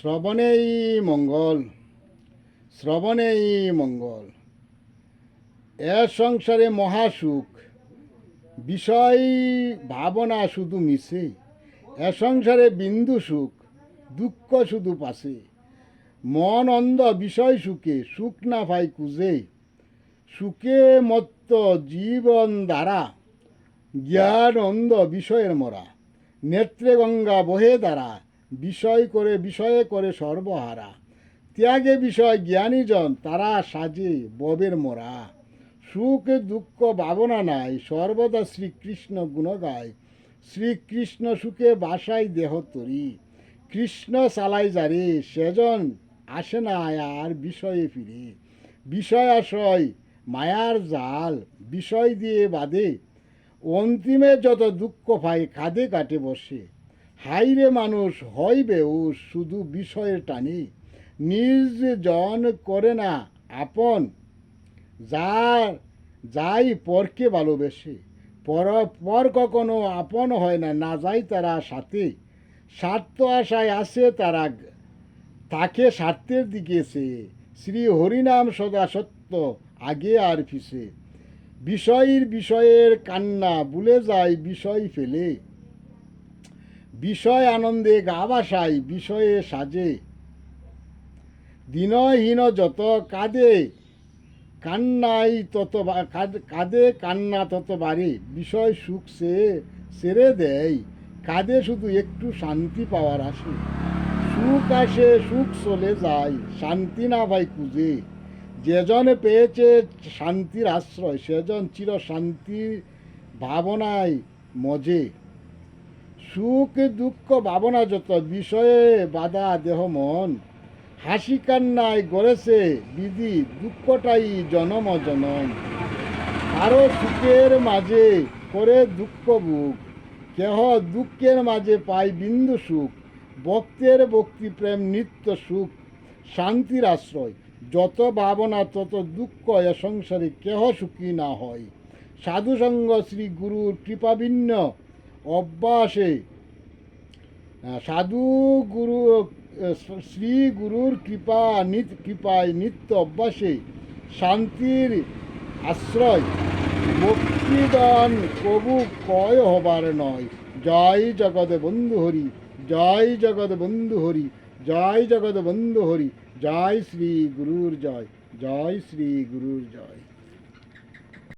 শ্রবণেই মঙ্গল, শ্রবণেই মঙ্গল। এ সংসারে মহাসুখ, বিষয় ভাবনা শুধু মিশে। এ সংসারে বিন্দু সুখ, দুঃখ শুধু পাশে। মন অন্ধ বিষয় সুখে, সুখ না পাই কুজে। সুখে মত্ত জীবন দ্বারা, জ্ঞান অন্ধ বিষয়ের মরা। নেত্রে গঙ্গা বহে দ্বারা, বিষয়ে করে সর্বহারা। ত্যাগে বিষয় জ্ঞানীজন, তারা সাজে ববের মোরা। সুখ দুঃখ ভাবনা নাই, সর্বদা শ্রীকৃষ্ণ গুণ গায়। শ্রীকৃষ্ণ সুখে বাসাই দেহ তরি। কৃষ্ণ চালাই যারে, সেজন আসে না আর বিষয়ে ফিরে। বিষয় আশয় মায়ার জাল, বিষয় দিয়ে বাঁধে। অন্তিমে যত দুঃখ পায় কাঁধে কাটে বসে। হাইরে মানুষ হয় বেউস শুধু বিষয়ের টানে। নিজ জন করে না আপন, যাই পরকে ভালোবেসে। পর কখনো আপন হয় না, না যায় তারা সাথে। স্বার্থ আশায় আসে তারা, তাকে স্বার্থের দিকে সে। শ্রী হরিনাম সদা সত্য, আগে আর পিছে। বিষয়ের কান্না ভুলে যায় বিষয় ফেলে। বিষয় আনন্দে গা ভাসায়, বিষয়ে সাজে। দিনহীন যত কাঁদে, কান্না তত বাড়ে। বিষয় সুখ ছেড়ে দেয়, কাঁদে শুধু একটু শান্তি পাওয়ার আসে। সুখ আসে সুখ চলে যায়, শান্তি না ভাই খুঁজে। যেজন পেয়েছে শান্তির আশ্রয়, সেজন চির শান্তির ভাবনায় মজে। সুখ দুঃখ ভাবনা যত, বিষয়ে বাধা দেহ মন। হাসি কান্নায় গড়েছে বিধি, দুঃখটাই জনম জনম। আরো সুখের মাঝে করে দুঃখ বুক, কেহ দুঃখের মাঝে পায় বিন্দু সুখ। ভক্তের ভক্তি প্রেম নিত্য সুখ, শান্তির আশ্রয়। যত ভাবনা তত দুঃখ, এ সংসারে কেহ সুখী না হয়। সাধুসঙ্গ শ্রী গুরুর কৃপাভিন্ন অভ্যাসে, সাধু গুরু শ্রী গুরুর কৃপায় নিত্য অভ্যাসে শান্তির আশ্রয়। ভক্তিদান কবু কয় হবার নয়। জয় জগৎ বন্ধু হরি, জয় জগৎ বন্ধু হরি, জয় জগৎ বন্ধু হরি। জয় শ্রী গুরুর জয়, জয় শ্রী গুরুর জয়।